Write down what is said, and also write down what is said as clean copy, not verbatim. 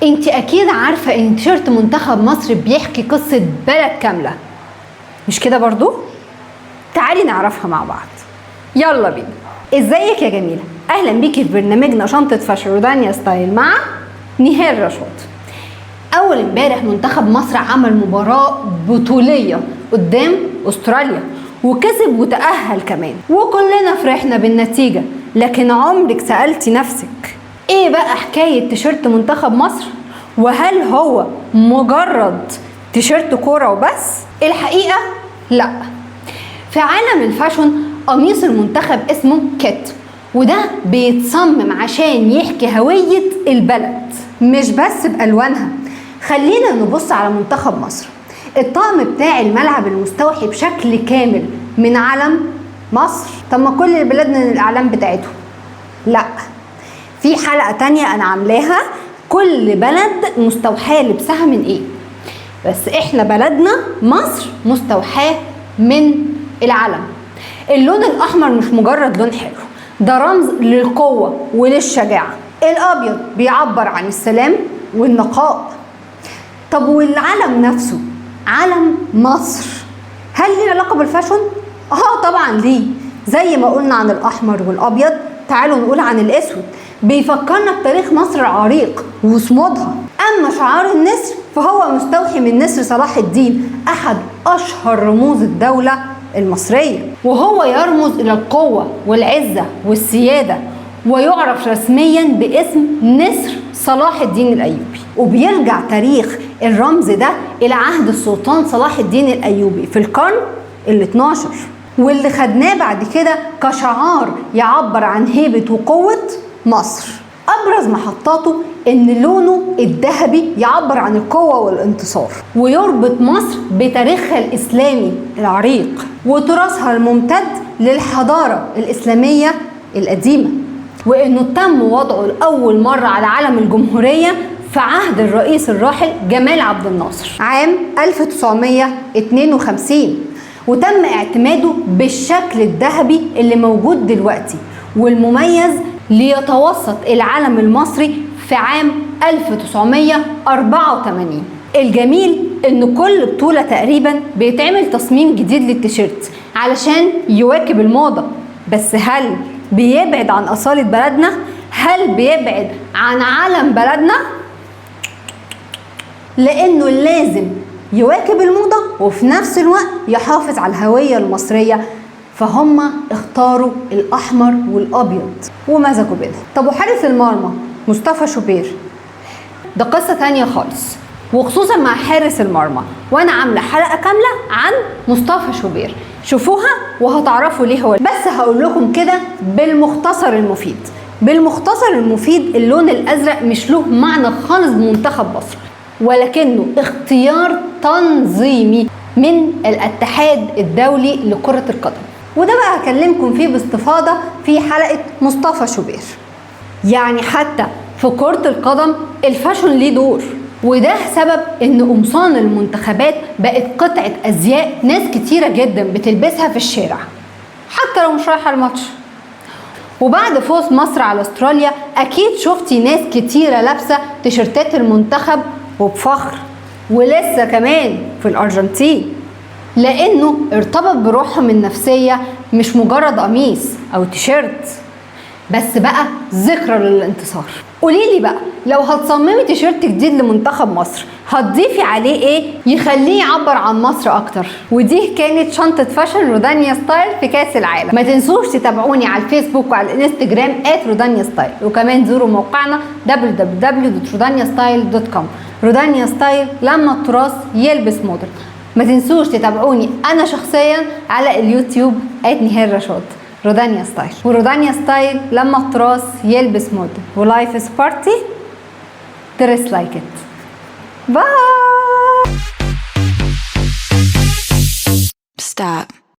انت اكيد عارفة ان تيشيرت منتخب مصر بيحكي قصة بلد كاملة، مش كده برضو؟ تعالي نعرفها مع بعض، يلا بينا. ازيك يا جميلة؟ اهلا بيكي في برنامجنا شنطة فاشن رودانيا ستايل مع نهال رشاد. اول امبارح منتخب مصر عمل مباراة بطولية قدام استراليا وكسب وتأهل كمان، وكلنا فرحنا بالنتيجة. لكن عمرك سألتي نفسك ايه بقى حكاية تيشيرت منتخب مصر؟ وهل هو مجرد تيشيرت كورة وبس؟ الحقيقة لا. في عالم الفاشن قميص المنتخب اسمه كيت، وده بيتصمم عشان يحكي هوية البلد مش بس بألوانها. خلينا نبص على منتخب مصر. الطقم بتاع الملعب المستوحي بشكل كامل من علم مصر. طب ما كل البلاد من الأعلام بتاعتهم؟ لا، في حلقة تانية أنا عاملاها كل بلد مستوحاة لبسها من إيه، بس إحنا بلدنا مصر مستوحاة من العلم. اللون الأحمر مش مجرد لون حلو، ده رمز للقوة وللشجاعة. الأبيض بيعبر عن السلام والنقاء. طب والعلم نفسه علم مصر هل ليه علاقة بالفاشن؟ طبعا ليه. زي ما قلنا عن الأحمر والأبيض، تعالوا نقول عن الأسود، بيفكرنا بتاريخ مصر العريق وصمودها. أما شعار النسر فهو مستوحي من نسر صلاح الدين، أحد أشهر رموز الدولة المصرية، وهو يرمز إلى القوة والعزة والسيادة، ويعرف رسميا باسم نسر صلاح الدين الأيوبي. وبيرجع تاريخ الرمز ده إلى عهد السلطان صلاح الدين الأيوبي في القرن ال12، واللي خدناه بعد كده كشعار يعبر عن هيبة وقوة مصر. أبرز محطاته إن لونه الذهبي يعبر عن القوة والانتصار، ويربط مصر بتاريخها الإسلامي العريق وتراثها الممتد للحضارة الإسلامية القديمة، وإنه تم وضعه لأول مرة على علم الجمهورية في عهد الرئيس الراحل جمال عبد الناصر عام 1952، وتم اعتماده بالشكل الذهبي اللي موجود دلوقتي والمميز ليتوسط العلم المصري في عام 1984. الجميل ان كل بطولة تقريبا بيتعمل تصميم جديد للتيشيرت علشان يواكب الموضة، بس هل بيبعد عن أصالة بلدنا؟ هل بيبعد عن علم بلدنا؟ لأنه لازم يواكب الموضة وفي نفس الوقت يحافظ على الهوية المصرية، فهم اختاروا الأحمر والأبيض ومزجوا بينهم. طب وحارس المرمى مصطفى شوبير ده قصة تانية خالص، وخصوصا مع حارس المرمى، وانا عاملة حلقة كاملة عن مصطفى شوبير، شوفوها وهتعرفوا ليه هو. بس هقول لكم كده بالمختصر المفيد. بالمختصر المفيد اللون الأزرق مش له معنى خالص بمنتخب مصر، ولكنه اختيار تنظيمي من الاتحاد الدولي لكرة القدم، وده بقى هكلمكم فيه باستفاضة في حلقة مصطفى شوبير. يعني حتى في كرة القدم الفاشن ليه دور، وده سبب ان قمصان المنتخبات بقت قطعة ازياء ناس كتيرة جدا بتلبسها في الشارع حتى لو مش رايحة الماتش. وبعد فوز مصر على استراليا اكيد شفتي ناس كتيرة لابسة تيشيرتات المنتخب وبفخر، ولسه كمان في الارجنتين، لانه ارتبط بروحهم النفسية مش مجرد قميص او تيشيرت بس بقى ذكرى للانتصار. قوليلي بقى لو هتصممي تيشيرت جديد لمنتخب مصر هتضيفي عليه ايه يخليه يعبر عن مصر اكتر؟ ودي كانت شنطة فاشن رودانيا ستايل في كاس العالم. ما تنسوش تتابعوني على الفيسبوك وعلى الانستجرام @رودانيا ستايل، وكمان زوروا موقعنا www.rodaniastyle.com. رودانيا ستايل لما التراث يلبس مودرن. ما تنسوش تتابعوني انا شخصيا على اليوتيوب @نهال رشاد رودانيا ستايل. ورودانيا ستايل لما التراث يلبس مودرن، ولايف از بارتي دريس لايك ات. باي. Stop.